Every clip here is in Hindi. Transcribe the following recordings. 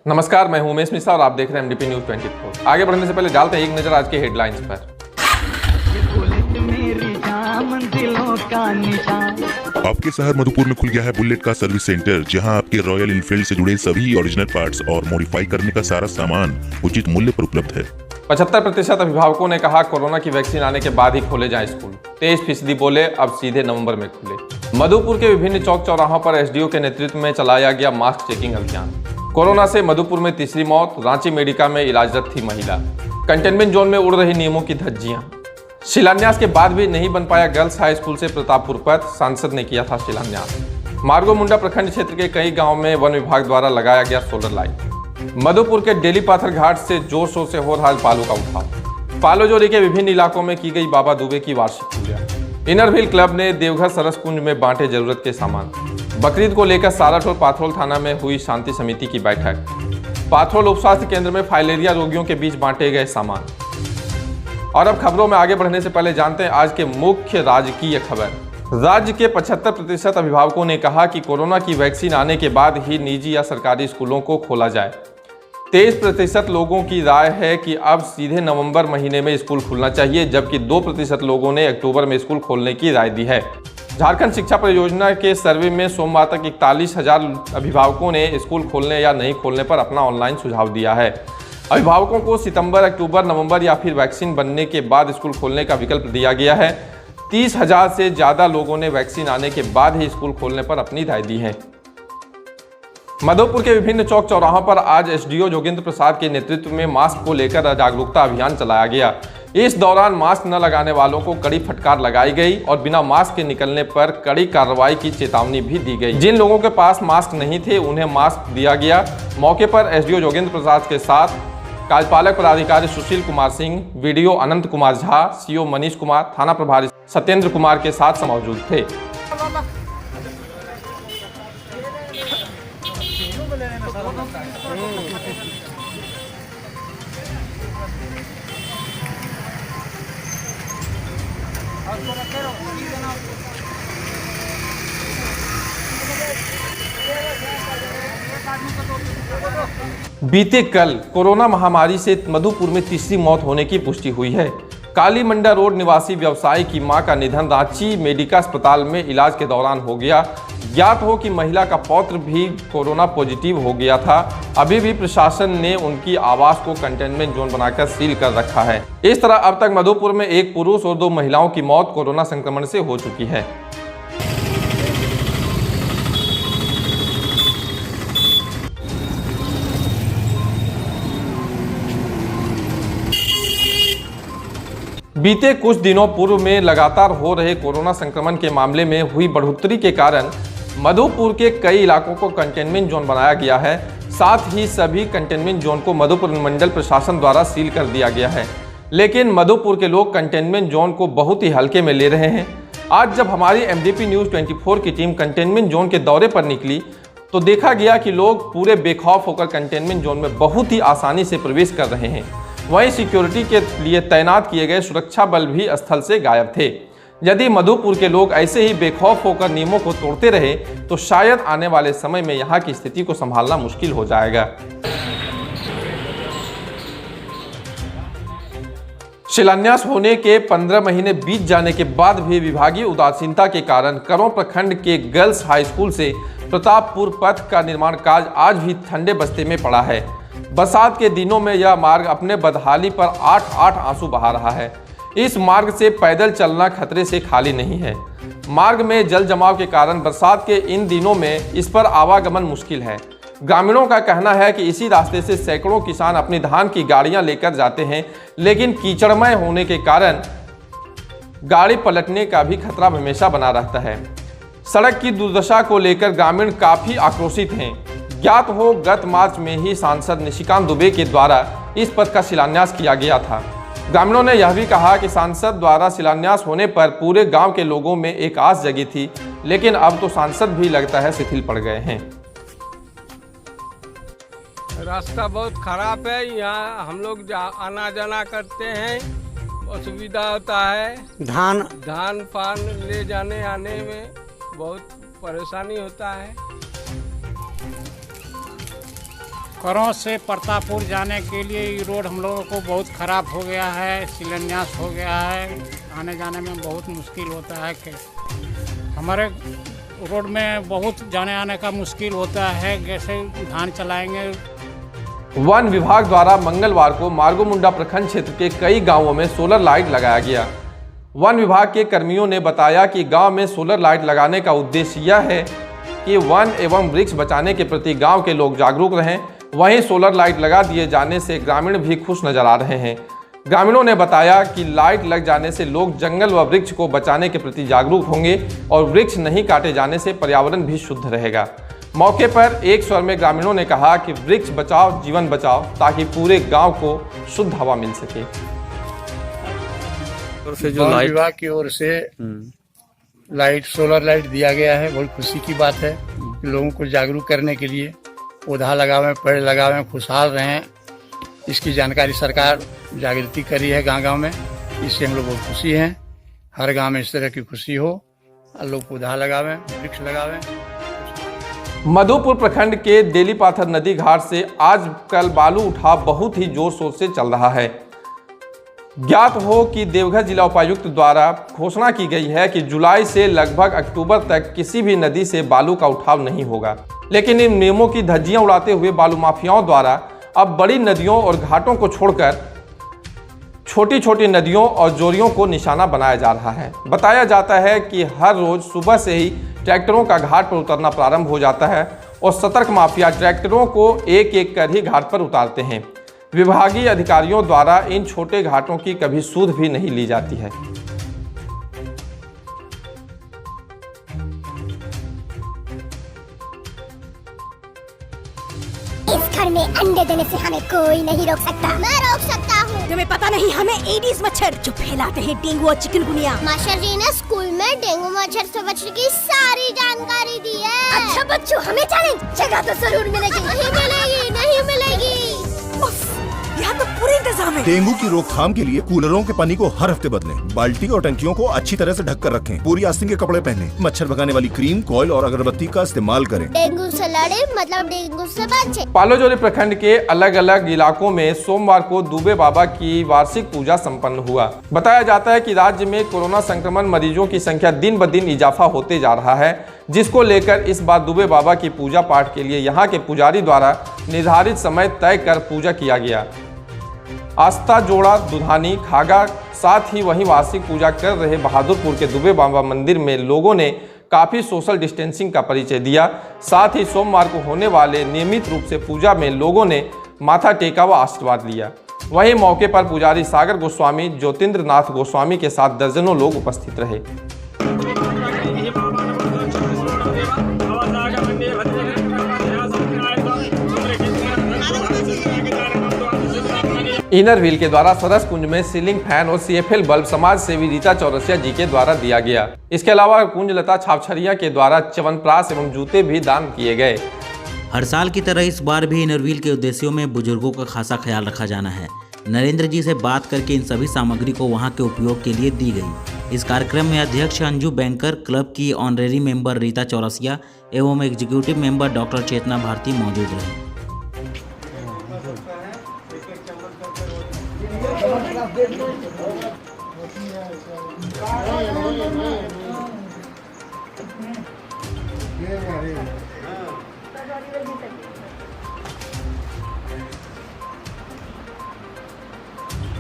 नमस्कार, मैं हूं उमेश मिश्रा और आप देख रहे हैं एमडीपी न्यूज 24। आगे बढ़ने से पहले डालते हैं एक नजर आज के हेडलाइंस पर। आपके शहर मधुपुर में खुल गया है बुलेट का सर्विस सेंटर, जहां आपके रॉयल इनफील्ड से जुड़े सभी ओरिजिनल पार्ट्स और मॉडिफाई करने का सारा सामान उचित मूल्य पर उपलब्ध है। 75% अभिभावकों ने कहा कोरोना की वैक्सीन आने के बाद ही खोले जाएं स्कूल। 23% बोले अब सीधे नवंबर में खुले। मधुपुर के विभिन्न चौक चौराहों पर एसडीओ के नेतृत्व में चलाया गया मास्क चेकिंग अभियान। कोरोना से मधुपुर में तीसरी मौत, रांची मेडिका में इलाजरत थी महिला। कंटेनमेंट जोन में उड़ रही नियमों की धज्जियां। शिलान्यास के बाद भी नहीं बन पाया गर्ल्स हाई स्कूल से प्रतापपुर पथ, सांसद ने किया था शिलान्यास। मार्गो मुंडा प्रखंड क्षेत्र के कई गांवों में वन विभाग द्वारा लगाया गया सोलर लाइट। मधुपुर के डेली पाथर घाट से जोर शोर से हो रहा बालू का उठाव। पालोजोरी के विभिन्न इलाकों में की गई बाबा दुबे की वार्षिक पूजा। इनर व्हील क्लब ने देवघर सरस कुंज में बांटे जरूरत के सामान। बकरीद को लेकर सारठ और पाथरोल थाना में हुई शांति समिति की बैठक। पाथरोल उप स्वास्थ्य केंद्र में फाइलेरिया रोगियों के बीच बांटे गए सामान। और अब खबरों में आगे बढ़ने से पहले जानते हैं आज के मुख्य राजकीय खबर। राज्य के 75% अभिभावकों ने कहा कि कोरोना की वैक्सीन आने के बाद ही निजी या सरकारी स्कूलों को खोला जाए। 23% लोगों की राय है कि अब सीधे नवंबर महीने में स्कूल खुलना चाहिए, जबकि 2% लोगों ने अक्टूबर में स्कूल खोलने की राय दी है। झारखंड शिक्षा परियोजना के सर्वे में सोमवार तक 41,000 अभिभावकों ने स्कूल खोलने या नहीं खोलने पर अपना ऑनलाइन सुझाव दिया है। अभिभावकों को सितंबर, अक्टूबर, नवंबर या फिर वैक्सीन बनने के बाद स्कूल खोलने का विकल्प दिया गया है। 30,000 से ज़्यादा लोगों ने वैक्सीन आने के बाद ही स्कूल खोलने पर अपनी राय दी है। मधुपुर के विभिन्न चौक चौराहों पर आज एसडीओ जोगेंद्र प्रसाद के नेतृत्व में मास्क को लेकर जागरूकता अभियान चलाया गया। इस दौरान मास्क न लगाने वालों को कड़ी फटकार लगाई गई और बिना मास्क के निकलने पर कड़ी कार्रवाई की चेतावनी भी दी गई। जिन लोगों के पास मास्क नहीं थे उन्हें मास्क दिया गया। मौके पर एसडीओ जोगेंद्र प्रसाद के साथ कार्यपालक पदाधिकारी सुशील कुमार सिंह, वीडियो अनंत कुमार झा, सीओ मनीष कुमार, थाना प्रभारी सत्येंद्र कुमार के साथ मौजूद थे। बीते कल कोरोना महामारी से मधुपुर में तीसरी मौत होने की पुष्टि हुई है। काली मंडा रोड निवासी व्यवसायी की मां का निधन रांची मेडिका अस्पताल में इलाज के दौरान हो गया। ज्ञात हो कि महिला का पौत्र भी कोरोना पॉजिटिव हो गया था। अभी भी प्रशासन ने उनकी आवास को कंटेनमेंट जोन बनाकर सील कर रखा है। इस तरह अब तक मधुपुर में एक पुरुष और 2 महिलाओं की मौत कोरोना संक्रमण से हो चुकी है। बीते कुछ दिनों पूर्व में लगातार हो रहे कोरोना संक्रमण के मामले में हुई बढ़ोतरी के कारण मधुपुर के कई इलाकों को कंटेनमेंट जोन बनाया गया है। साथ ही सभी कंटेनमेंट जोन को मधुपुर मंडल प्रशासन द्वारा सील कर दिया गया है। लेकिन मधुपुर के लोग कंटेनमेंट जोन को बहुत ही हल्के में ले रहे हैं। आज जब हमारी एमडीपी न्यूज 24 की टीम कंटेनमेंट जोन के दौरे पर निकली तो देखा गया कि लोग पूरे बेखौफ होकर कंटेनमेंट जोन में बहुत ही आसानी से प्रवेश कर रहे हैं। वहीं सिक्योरिटी के लिए तैनात किए गए सुरक्षा बल भी स्थल से गायब थे। यदि मधुपुर के लोग ऐसे ही बेखौफ होकर नियमों को तोड़ते रहे तो शायद आने वाले समय में यहाँ की स्थिति को संभालना मुश्किल हो जाएगा। शिलान्यास होने के 15 महीने बीत जाने के बाद भी विभागीय उदासीनता के कारण करों प्रखंड के गर्ल्स हाई स्कूल से प्रतापपुर पथ का निर्माण कार्य आज भी ठंडे बस्ते में पड़ा है। बरसात के दिनों में यह मार्ग अपने बदहाली पर 8 आंसू बहा रहा है। इस मार्ग से पैदल चलना खतरे से खाली नहीं है। मार्ग में जल जमाव के कारण बरसात के इन दिनों में इस पर आवागमन मुश्किल है। ग्रामीणों का कहना है कि इसी रास्ते से सैकड़ों किसान अपनी धान की गाड़ियां लेकर जाते हैं, लेकिन कीचड़मय होने के कारण गाड़ी पलटने का भी खतरा हमेशा बना रहता है। सड़क की दुर्दशा को लेकर ग्रामीण काफी आक्रोशित हैं। ज्ञात हो गत मार्च में ही सांसद निशिकांत दुबे के द्वारा इस पथ का शिलान्यास किया गया था। ग्रामीणों ने यह भी कहा कि सांसद द्वारा शिलान्यास होने पर पूरे गांव के लोगों में एक आस जगी थी, लेकिन अब तो सांसद भी लगता है शिथिल पड़ गए हैं। रास्ता बहुत खराब है, यहाँ हम लोग आना जाना करते हैं, असुविधा होता है। धान पान ले जाने आने में बहुत परेशानी होता है। करों से प्रतापपुर जाने के लिए ये रोड हम लोगों को बहुत ख़राब हो गया है, शिलान्यास हो गया है, आने जाने में बहुत मुश्किल होता है कि हमारे रोड में बहुत जाने आने का मुश्किल होता है। जैसे धान चलाएंगे। वन विभाग द्वारा मंगलवार को मार्गोमुंडा प्रखंड क्षेत्र के कई गांवों में सोलर लाइट लगाया गया। वन विभाग के कर्मियों ने बताया कि गांव में सोलर लाइट लगाने का उद्देश्य यह है कि वन एवं वृक्ष बचाने के प्रति गांव के लोग जागरूक रहें। वहीं सोलर लाइट लगा दिए जाने से ग्रामीण भी खुश नजर आ रहे हैं। ग्रामीणों ने बताया कि लाइट लग जाने से लोग जंगल व वृक्ष को बचाने के प्रति जागरूक होंगे और वृक्ष नहीं काटे जाने से पर्यावरण भी शुद्ध रहेगा। मौके पर एक स्वर में ग्रामीणों ने कहा कि वृक्ष बचाओ जीवन बचाओ, ताकि पूरे गांव को शुद्ध हवा मिल सके। वन विभाग की ओर से लाइट, सोलर लाइट दिया गया है। बहुत खुशी की बात है। लोगों को जागरूक करने के लिए पौधा लगावें, पेड़ लगावें, खुशहाल रहें, इसकी जानकारी सरकार जागृति करी है गांव गांव में। इससे हम लोग बहुत खुशी हैं। हर गांव में इस तरह की खुशी हो, लोग पौधा लगावें, वृक्ष लगावें। मधुपुर प्रखंड के देलीपाथर नदी घाट से आजकल बालू उठाव बहुत ही जोर शोर से चल रहा है। ज्ञात हो कि देवघर जिला उपायुक्त द्वारा घोषणा की गई है कि जुलाई से लगभग अक्टूबर तक किसी भी नदी से बालू का उठाव नहीं होगा, लेकिन इन नियमों की धज्जियां उड़ाते हुए बालू माफियाओं द्वारा अब बड़ी नदियों और घाटों को छोड़कर छोटी छोटी नदियों और जोरियों को निशाना बनाया जा रहा है। बताया जाता है कि हर रोज सुबह से ही ट्रैक्टरों का घाट पर उतरना प्रारंभ हो जाता है और सतर्क माफिया ट्रैक्टरों को एक एक कर ही घाट पर उतारते हैं। विभागीय अधिकारियों द्वारा इन छोटे घाटों की कभी सूध भी नहीं ली जाती है। इस घर में अंडे देने से हमें कोई नहीं रोक सकता। मैं रोक सकता हूँ। तुम्हें पता नहीं हमें एडिस मच्छर जो फैलाते हैं डेंगू और चिकनगुनिया। मास्टर जी ने स्कूल में डेंगू मच्छर से बचने की सारी जानकारी दी है। अच्छा बच्चों, हमें चैलेंज जगह तो जरूर मिलेगी। नहीं मिलेगी, नहीं मिलेगी। यहाँ तो पूरे इंतजाम है। डेंगू की रोकथाम के लिए कूलरों के पानी को हर हफ्ते बदलें। बाल्टी और टंकियों को अच्छी तरह से ढक कर रखें। पूरी आस्तीन के कपड़े पहनें। मच्छर भगाने वाली क्रीम, कॉइल और अगरबत्ती का इस्तेमाल करें। डेंगू से लड़े मतलब डेंगू से बचे। पालोजोरी प्रखंड के अलग अलग इलाकों में सोमवार को दुबे बाबा की वार्षिक पूजा संपन्न हुआ। बताया जाता है कि राज्य में कोरोना संक्रमण मरीजों की संख्या दिन ब दिन इजाफा होते जा रहा है, जिसको लेकर इस बार दुबे बाबा की पूजा पाठ के लिए यहाँ के पुजारी द्वारा निर्धारित समय तय कर पूजा किया गया। आस्था जोड़ा दुधानी खागा साथ ही वहीं वार्षिक पूजा कर रहे बहादुरपुर के दुबे बाबा मंदिर में लोगों ने काफ़ी सोशल डिस्टेंसिंग का परिचय दिया। साथ ही सोमवार को होने वाले नियमित रूप से पूजा में लोगों ने माथा टेका व आशीर्वाद लिया। वहीं मौके पर पुजारी सागर गोस्वामी, ज्योतिन्द्र नाथ गोस्वामी के साथ दर्जनों लोग उपस्थित रहे। इनर व्हील के द्वारा सरस कुंज में सीलिंग फैन और CFL बल्ब समाज सेवी रीता चौरसिया जी के द्वारा दिया गया। इसके अलावा कुंजलता छापछरिया के द्वारा च्यवनप्राश एवं जूते भी दान किए गए। हर साल की तरह इस बार भी इनर व्हील के उद्देश्यों में बुजुर्गों का खासा ख्याल रखा जाना है। नरेंद्र जी से बात करके इन सभी सामग्री को वहां के उपयोग के लिए दी गई। इस कार्यक्रम में अध्यक्ष अंजू बैंकर, क्लब की ऑनरेरी मेंबर रीता चौरसिया एवं एग्जीक्यूटिव मेंबर डॉक्टर चेतना भारती मौजूद रहे।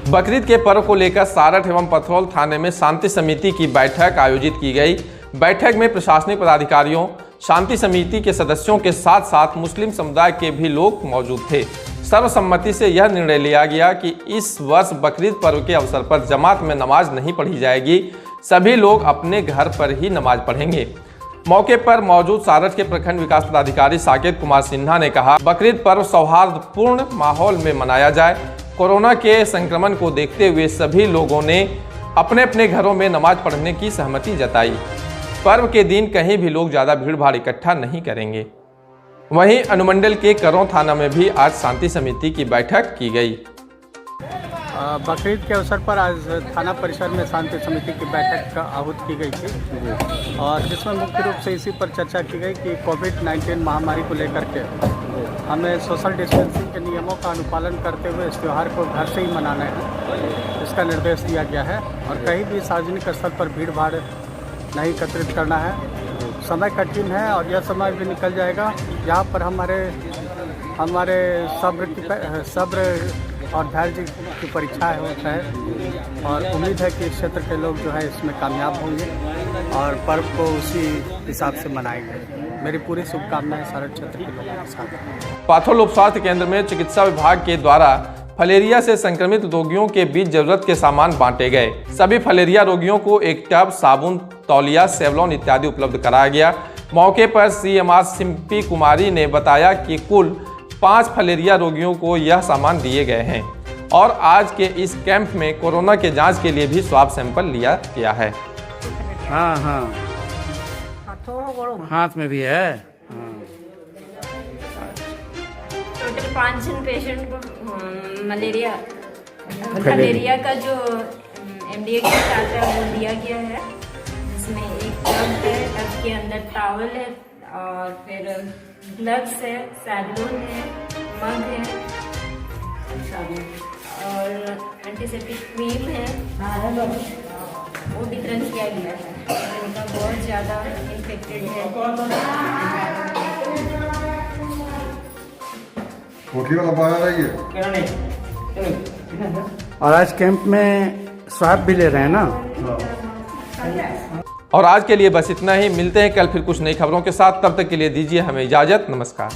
बकरीद के पर्व को लेकर सारठ एवं पथरौल थाने में शांति समिति की बैठक आयोजित की गई। बैठक में प्रशासनिक पदाधिकारियों, शांति समिति के सदस्यों के साथ साथ मुस्लिम समुदाय के भी लोग मौजूद थे। सर्वसम्मति से यह निर्णय लिया गया कि इस वर्ष बकरीद पर्व के अवसर पर जमात में नमाज नहीं पढ़ी जाएगी। सभी लोग अपने घर पर ही नमाज पढ़ेंगे। मौके पर मौजूद सारठ के प्रखंड विकास पदाधिकारी साकेत कुमार सिन्हा ने कहा, बकरीद पर्व सौहार्दपूर्ण माहौल में मनाया जाए। कोरोना के संक्रमण को देखते हुए सभी लोगों ने अपने अपने घरों में नमाज पढ़ने की सहमति जताई। पर्व के दिन कहीं भी लोग ज़्यादा भीड़ भाड़ इकट्ठा नहीं करेंगे। वहीं अनुमंडल के करों थाना में भी आज शांति समिति की बैठक की गई। बकरीद के अवसर पर आज थाना परिसर में शांति समिति की बैठक आहूत की गई थी और जिसमें मुख्य रूप से इसी पर चर्चा की गई कि कोविड-19 महामारी को लेकर के हमें सोशल डिस्टेंसिंग के नियमों का अनुपालन करते हुए इस त्यौहार को घर से ही मनाना है, इसका निर्देश दिया गया है। और कहीं भी सार्वजनिक स्थल पर भीड़ भाड़ नहीं एकत्रित करना है। समय कठिन है और यह समय भी निकल जाएगा, यहाँ पर हमारे सब्र और धैर्य की परीक्षा होता है और उम्मीद है कि इस क्षेत्र के लोग जो है इसमें कामयाब होंगे और पर्व को उसी हिसाब से मनाएंगे। मेरी पूरी शुभकामनाएं सारे क्षेत्र के लोगों के साथ। पाथोल उप स्वास्थ्य केंद्र में चिकित्सा विभाग के द्वारा फलेरिया से संक्रमित रोगियों के बीच जरूरत के सामान बांटे गए। सभी फलेरिया रोगियों को एक टब, साबुन, तौलिया, सेवलॉन इत्यादि उपलब्ध कराया गया। मौके पर CMR सिम्पी कुमारी ने बताया कि कुल 5 फलेरिया रोगियों को यह सामान दिए गए हैं और आज के इस कैंप में कोरोना के जांच के लिए भी स्वाब सैंपल लिया गया है। हाँ हाँ, हाथ में भी है। टोटल 5 जन पेशेंट को फलेरिया का जो MDA के साथ है वो दिया गया है, जिसमें एक टब है, टब के अंदर टॉवल है और फिर ग्लव्स है, सैलून है, मग है और एंटीसेप्टिक क्रीम है, वो वितरण किया गया है। उनका बहुत ज़्यादा इन्फेक्टेड है। और आज कैंप में स्वाब भी ले रहे हैं ना। और आज के लिए बस इतना ही। मिलते हैं कल फिर कुछ नई खबरों के साथ। तब तक के लिए दीजिए हमें इजाजत। नमस्कार।